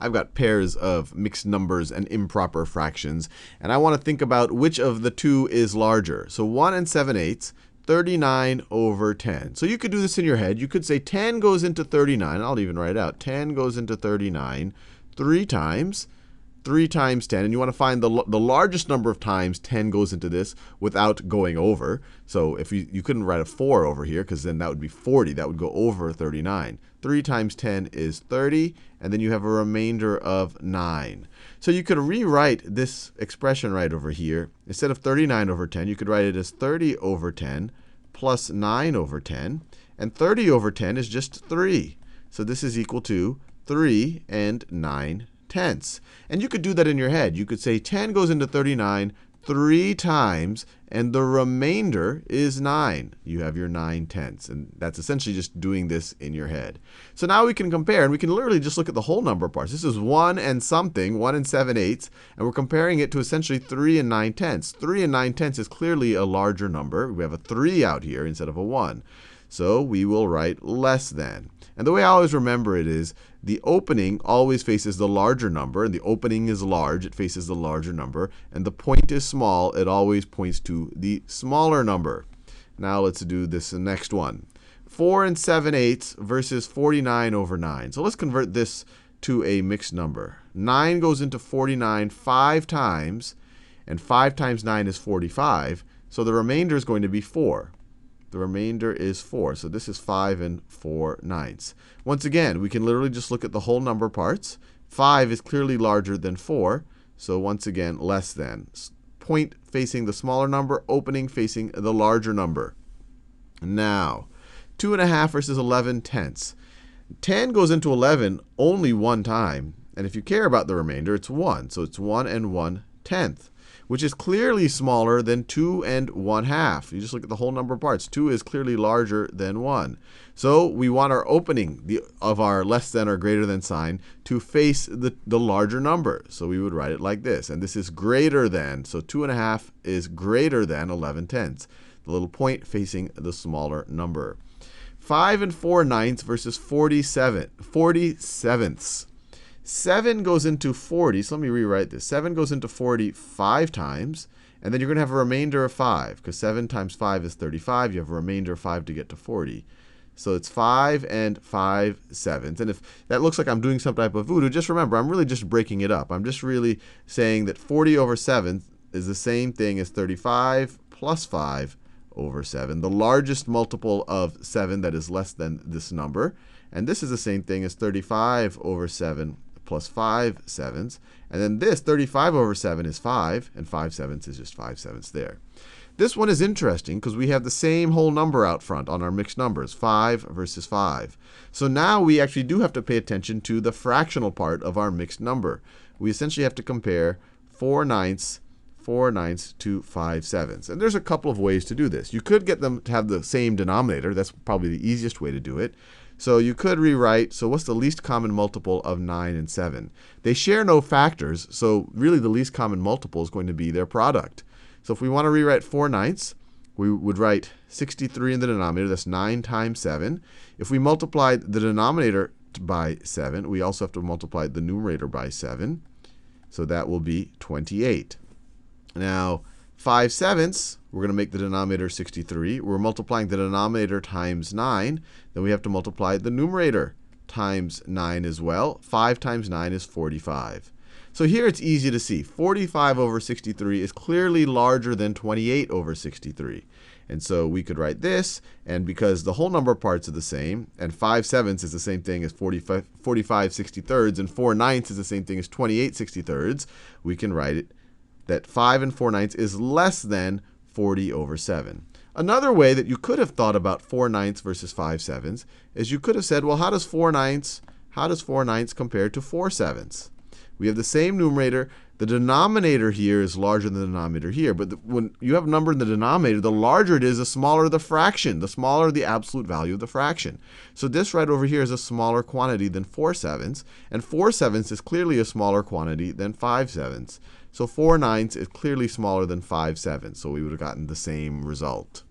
I've got pairs of mixed numbers and improper fractions, and I want to think about which of the two is larger. So 1 and 7/8, 39 over 10. So you could do this in your head. You could say 10 goes into 39. I'll even write it out. 10 goes into 39 3 times. 3 times 10, and you want to find the largest number of times 10 goes into this without going over. So if you couldn't write a 4 over here, because then that would be 40. That would go over 39. 3 times 10 is 30, and then you have a remainder of 9. So you could rewrite this expression right over here. Instead of 39 over 10, you could write it as 30 over 10 plus 9 over 10. And 30 over 10 is just 3. So this is equal to 3 and 9 tenths. And you could do that in your head. You could say 10 goes into 39 3 times, and the remainder is 9. You have your 9 tenths. And that's essentially just doing this in your head. So now we can compare, and we can literally just look at the whole number parts. This is 1 and something, 1 and 7/8, and we're comparing it to essentially 3 and 9 tenths. 3 and 9 tenths is clearly a larger number. We have a 3 out here instead of a 1. So we will write less than. And the way I always remember it is the opening always faces the larger number, and the opening is large, it faces the larger number, and the point is small, it always points to the smaller number. Now let's do this next one. 4 and 7/8 versus 49 over 9. So let's convert this to a mixed number. 9 goes into 49 5 times, and 5 times 9 is 45, so the remainder is going to be 4. The remainder is 4. So this is 5 and 4/9. Once again, we can literally just look at the whole number parts. 5 is clearly larger than 4. So once again, less than. Point facing the smaller number, opening facing the larger number. Now, 2½ versus 11 tenths. 10 goes into 11 only one time. And if you care about the remainder, it's 1. So it's 1 and 1/10. Which is clearly smaller than 2 and 1/2. You just look at the whole number of parts. 2 is clearly larger than 1. So we want our opening of our less than or greater than sign to face the larger number. So we would write it like this. And this is greater than. So 2½ is greater than 11 tenths. The little point facing the smaller number. 5 and 4/9 versus 47ths. 7 goes into 40. So let me rewrite this. 7 goes into 40 5 times. And then you're going to have a remainder of 5. Because 7 times 5 is 35. You have a remainder of 5 to get to 40. So it's 5 and 5/7. And if that looks like I'm doing some type of voodoo, just remember, I'm really just breaking it up. I'm just really saying that 40 over 7 is the same thing as 35 plus 5 over 7. The largest multiple of 7 that is less than this number. And this is the same thing as 35 over 7 plus 5/7. And then this 35 over 7 is 5, and 5/7 is just 5/7 there. This one is interesting because we have the same whole number out front on our mixed numbers, 5 versus 5. So now we actually do have to pay attention to the fractional part of our mixed number. We essentially have to compare 4/9 to 5/7. And there's a couple of ways to do this. You could get them to have the same denominator. That's probably the easiest way to do it. So you could rewrite, so what's the least common multiple of 9 and 7? They share no factors, so really the least common multiple is going to be their product. So if we want to rewrite 4/9, we would write 63 in the denominator. That's 9 times 7. If we multiply the denominator by 7, we also have to multiply the numerator by 7. So that will be 28. Now, 5/7, we're going to make the denominator 63. We're multiplying the denominator times 9. Then we have to multiply the numerator times 9 as well. 5 times 9 is 45. So here it's easy to see. 45 over 63 is clearly larger than 28 over 63. And so we could write this, and because the whole number of parts are the same, and 5/7 is the same thing as 45 63rds, and 4/9 is the same thing as 28 63rds, we can write it that 5 and 4/9 is less than 40 over 7. Another way that you could have thought about 4/9 versus 5/7 is you could have said, well, how does 4/9 compare to 4/7? We have the same numerator. The denominator here is larger than the denominator here. But when you have a number in the denominator, the larger it is, the smaller the fraction, the smaller the absolute value of the fraction. So this right over here is a smaller quantity than 4/7. And 4/7 is clearly a smaller quantity than 5/7. So 4/9 is clearly smaller than 5/7. So we would have gotten the same result.